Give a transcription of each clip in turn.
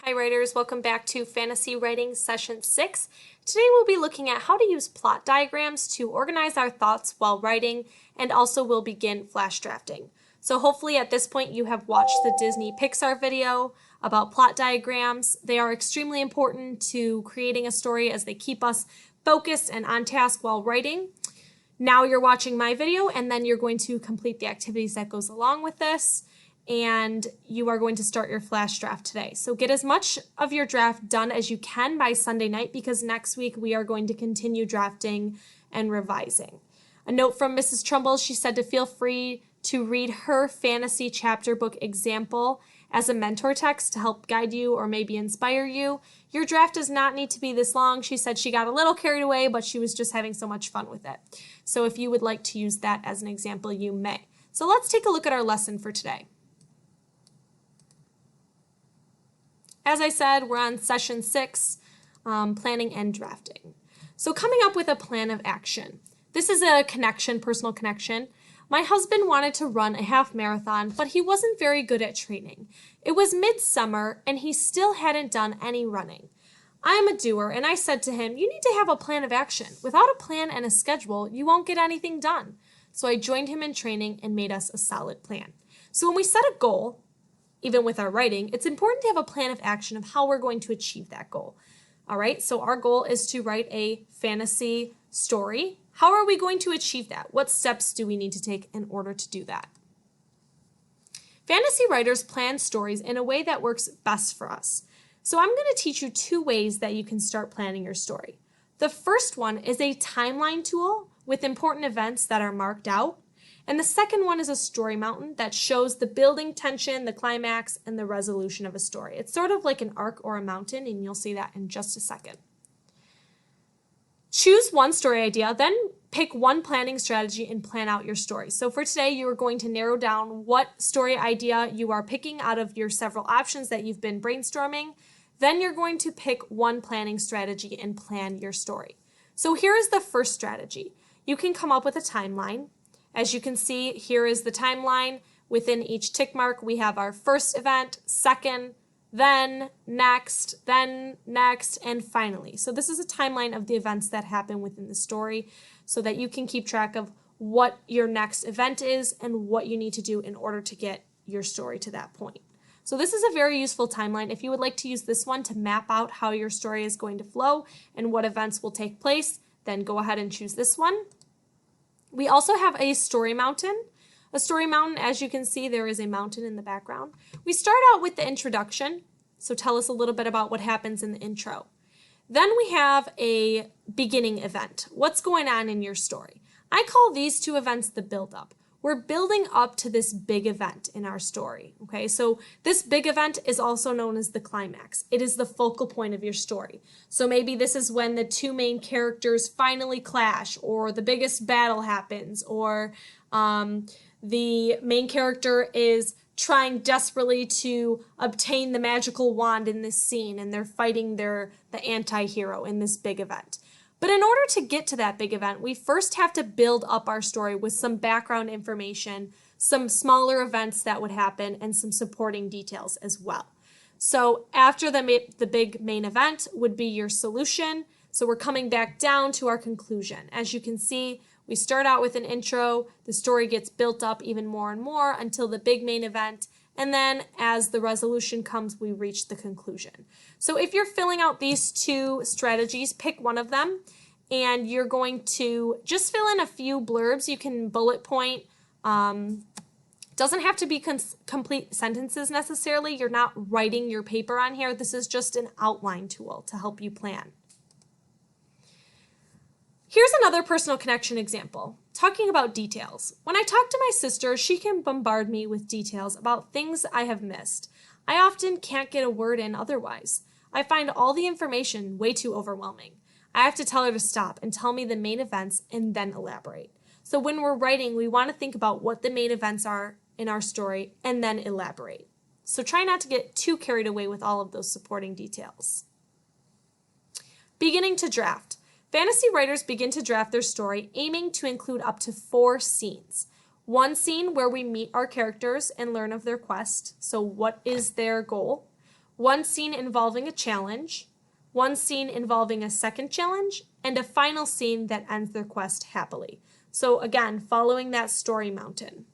Hi writers, welcome back to Fantasy Writing Session 6. Today we'll be looking at how to use plot diagrams to organize our thoughts while writing, and also we'll begin flash drafting. So hopefully at this point you have watched the Disney Pixar video about plot diagrams. They are extremely important to creating a story as they keep us focused and on task while writing. Now you're watching my video and then you're going to complete the activities that goes along with this. And you are going to start your flash draft today. So get as much of your draft done as you can by Sunday night, because next week we are going to continue drafting and revising. A note from Mrs. Trumbull, she said to feel free to read her fantasy chapter book example as a mentor text to help guide you or maybe inspire you. Your draft does not need to be this long. She said she got a little carried away, but she was just having so much fun with it. So if you would like to use that as an example, you may. So let's take a look at our lesson for today. As I said, we're on session 6, planning and drafting. So coming up with a plan of action. This is a connection, personal connection. My husband wanted to run a half marathon, but he wasn't very good at training. It was midsummer and he still hadn't done any running. I am a doer and I said to him, you need to have a plan of action. Without a plan and a schedule, you won't get anything done. So I joined him in training and made us a solid plan. So when we set a goal, even with our writing, it's important to have a plan of action of how we're going to achieve that goal. All right, so our goal is to write a fantasy story. How are we going to achieve that? What steps do we need to take in order to do that? Fantasy writers plan stories in a way that works best for us. So I'm going to teach you 2 ways that you can start planning your story. The first one is a timeline tool with important events that are marked out. And the second one is a story mountain that shows the building tension, the climax, and the resolution of a story. It's sort of like an arc or a mountain, and you'll see that in just a second. Choose one story idea, then pick one planning strategy and plan out your story. So for today, you are going to narrow down what story idea you are picking out of your several options that you've been brainstorming. Then you're going to pick one planning strategy and plan your story. So here is the first strategy. You can come up with a timeline. As you can see, here is the timeline. Within each tick mark, we have our first event, second, then next, and finally. So this is a timeline of the events that happen within the story so that you can keep track of what your next event is and what you need to do in order to get your story to that point. So this is a very useful timeline. If you would like to use this one to map out how your story is going to flow and what events will take place, then go ahead and choose this one. We also have a story mountain. A story mountain, as you can see, there is a mountain in the background. We start out with the introduction, so tell us a little bit about what happens in the intro. Then we have a beginning event. What's going on in your story? I call these 2 events the build-up. We're building up to this big event in our story, okay? So this big event is also known as the climax. It is the focal point of your story. So maybe this is when the 2 main characters finally clash, or the biggest battle happens, or the main character is trying desperately to obtain the magical wand in this scene, and they're fighting the anti-hero in this big event. But in order to get to that big event, we first have to build up our story with some background information, some smaller events that would happen, and some supporting details as well. So after the big main event would be your solution. So we're coming back down to our conclusion. As you can see, we start out with an intro, the story gets built up even more and more until the big main event, and then as the resolution comes, we reach the conclusion. So if you're filling out these 2 strategies, pick one of them, and you're going to just fill in a few blurbs. You can bullet point. Doesn't have to be complete sentences necessarily. You're not writing your paper on here. This is just an outline tool to help you plan. Here's another personal connection example, talking about details. When I talk to my sister, she can bombard me with details about things I have missed. I often can't get a word in otherwise. I find all the information way too overwhelming. I have to tell her to stop and tell me the main events and then elaborate. So when we're writing, we want to think about what the main events are in our story and then elaborate. So try not to get too carried away with all of those supporting details. Beginning to draft. Fantasy writers begin to draft their story aiming to include up to 4 scenes. One scene where we meet our characters and learn of their quest, so what is their goal? one scene involving a challenge, one scene involving a second challenge, and a final scene that ends their quest happily. So again, following that story mountain.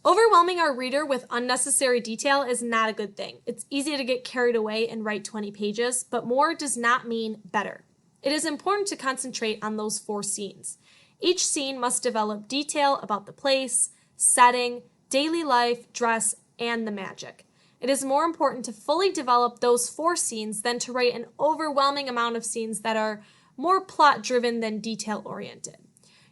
Overwhelming our reader with unnecessary detail is not a good thing. It's easy to get carried away and write 20 pages, but more does not mean better. It is important to concentrate on those 4 scenes. Each scene must develop detail about the place, setting, daily life, dress, and the magic. It is more important to fully develop those 4 scenes than to write an overwhelming amount of scenes that are more plot-driven than detail-oriented.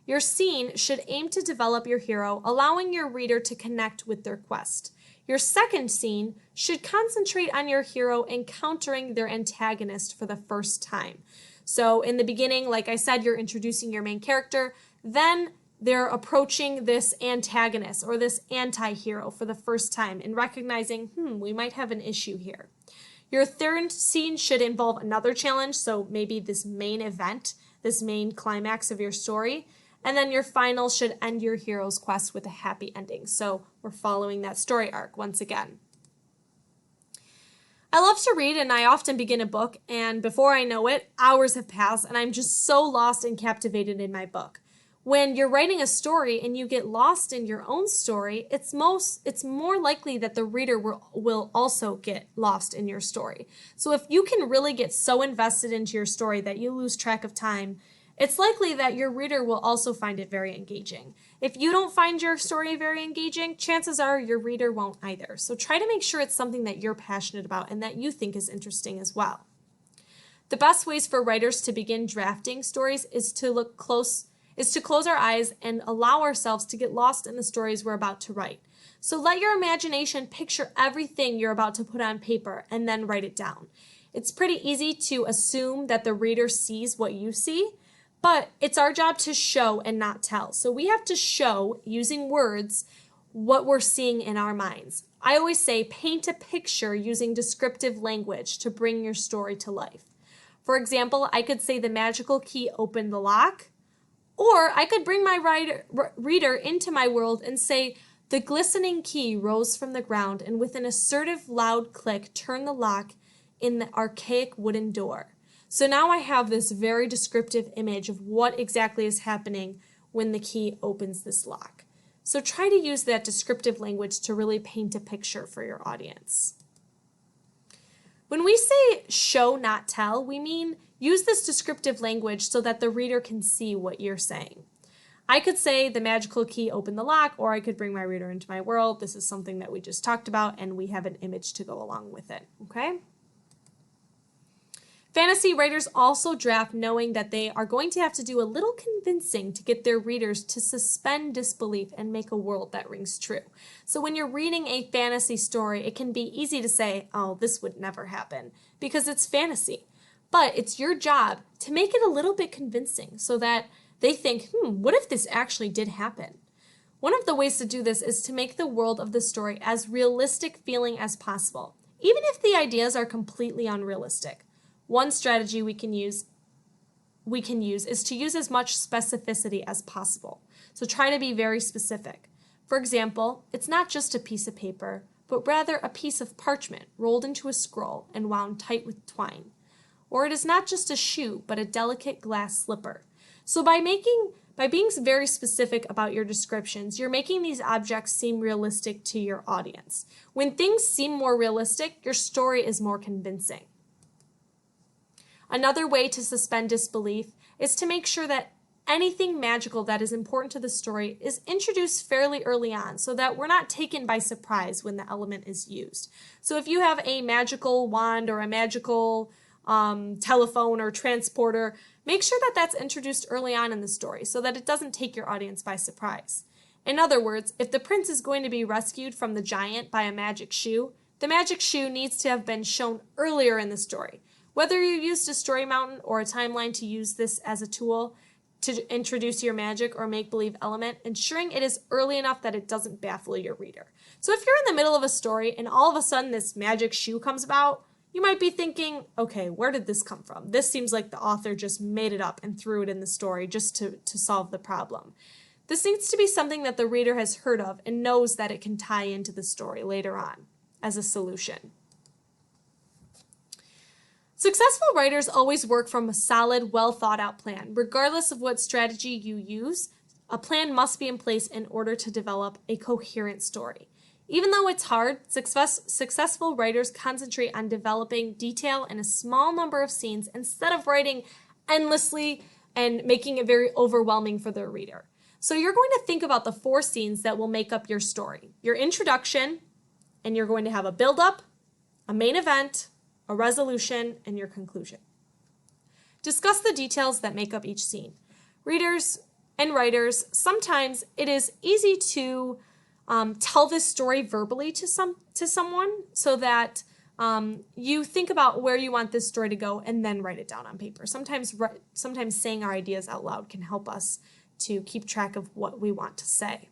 Your scene should aim to develop your hero, allowing your reader to connect with their quest. Your second scene should concentrate on your hero encountering their antagonist for the first time. So in the beginning, like I said, you're introducing your main character, then they're approaching this antagonist or this anti-hero for the first time and recognizing, we might have an issue here. Your third scene should involve another challenge, so maybe this main event, this main climax of your story. And then your final should end your hero's quest with a happy ending. So we're following that story arc once again. I love to read, and I often begin a book, and before I know it, hours have passed, and I'm just so lost and captivated in my book. When you're writing a story and you get lost in your own story, it's more likely that the reader will also get lost in your story. So if you can really get so invested into your story that you lose track of time, it's likely that your reader will also find it very engaging. If you don't find your story very engaging, chances are your reader won't either. So try to make sure it's something that you're passionate about and that you think is interesting as well. The best ways for writers to begin drafting stories is to close our eyes and allow ourselves to get lost in the stories we're about to write. So let your imagination picture everything you're about to put on paper and then write it down. It's pretty easy to assume that the reader sees what you see, but it's our job to show and not tell. So we have to show, using words, what we're seeing in our minds. I always say paint a picture using descriptive language to bring your story to life. For example, I could say the magical key opened the lock, or I could bring my reader into my world and say the glistening key rose from the ground and with an assertive loud click turned the lock in the archaic wooden door. So now I have this very descriptive image of what exactly is happening when the key opens this lock. So try to use that descriptive language to really paint a picture for your audience. When we say show, not tell, we mean use this descriptive language so that the reader can see what you're saying. I could say the magical key opened the lock, or I could bring my reader into my world. This is something that we just talked about, and we have an image to go along with it, okay? Fantasy writers also draft knowing that they are going to have to do a little convincing to get their readers to suspend disbelief and make a world that rings true. So when you're reading a fantasy story, it can be easy to say, oh, this would never happen, because it's fantasy. But it's your job to make it a little bit convincing so that they think, what if this actually did happen? One of the ways to do this is to make the world of the story as realistic feeling as possible, even if the ideas are completely unrealistic. One strategy we can use is to use as much specificity as possible. So try to be very specific. For example, it's not just a piece of paper, but rather a piece of parchment rolled into a scroll and wound tight with twine. Or it is not just a shoe, but a delicate glass slipper. So by being very specific about your descriptions, you're making these objects seem realistic to your audience. When things seem more realistic, your story is more convincing. Another way to suspend disbelief is to make sure that anything magical that is important to the story is introduced fairly early on so that we're not taken by surprise when the element is used. So if you have a magical wand or a magical telephone or transporter, make sure that that's introduced early on in the story so that it doesn't take your audience by surprise. In other words, if the prince is going to be rescued from the giant by a magic shoe, the magic shoe needs to have been shown earlier in the story. Whether you used a story mountain or a timeline to use this as a tool to introduce your magic or make-believe element, ensuring it is early enough that it doesn't baffle your reader. So if you're in the middle of a story and all of a sudden this magic shoe comes about, you might be thinking, okay, where did this come from? This seems like the author just made it up and threw it in the story just to solve the problem. This needs to be something that the reader has heard of and knows that it can tie into the story later on. as a solution. Successful writers always work from a solid, well thought out plan. Regardless of what strategy you use, a plan must be in place in order to develop a coherent story. Even though it's hard, successful writers concentrate on developing detail in a small number of scenes instead of writing endlessly and making it very overwhelming for their reader. So you're going to think about the 4 scenes that will make up your story. Your introduction, and you're going to have a build-up, a main event, a resolution, and your conclusion. Discuss the details that make up each scene. Readers and writers, sometimes it is easy to tell this story verbally to someone so that you think about where you want this story to go and then write it down on paper. Sometimes saying our ideas out loud can help us to keep track of what we want to say.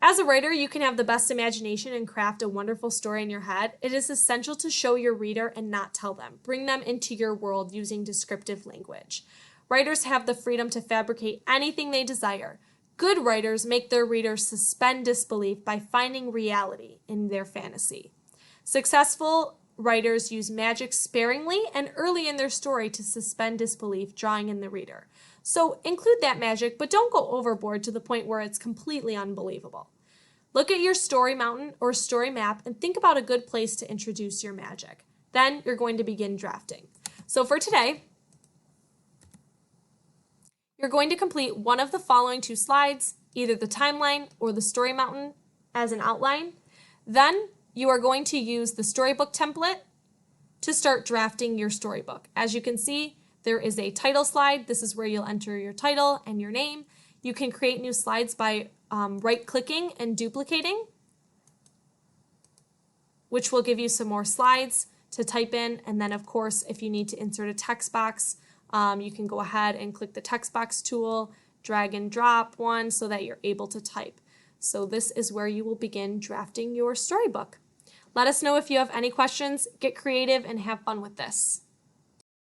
As a writer, you can have the best imagination and craft a wonderful story in your head. It is essential to show your reader and not tell them. Bring them into your world using descriptive language. Writers have the freedom to fabricate anything they desire. Good writers make their readers suspend disbelief by finding reality in their fantasy. Successful writers use magic sparingly and early in their story to suspend disbelief, drawing in the reader. So include that magic, but don't go overboard to the point where it's completely unbelievable. Look at your story mountain or story map and think about a good place to introduce your magic. Then you're going to begin drafting. So for today, you're going to complete one of the following 2 slides, either the timeline or the story mountain as an outline. Then you are going to use the storybook template to start drafting your storybook. As you can see, there is a title slide. This is where you'll enter your title and your name. You can create new slides by right-clicking and duplicating, which will give you some more slides to type in. And then, of course, if you need to insert a text box, you can go ahead and click the text box tool, drag and drop one so that you're able to type. So this is where you will begin drafting your storybook. Let us know if you have any questions. Get creative and have fun with this.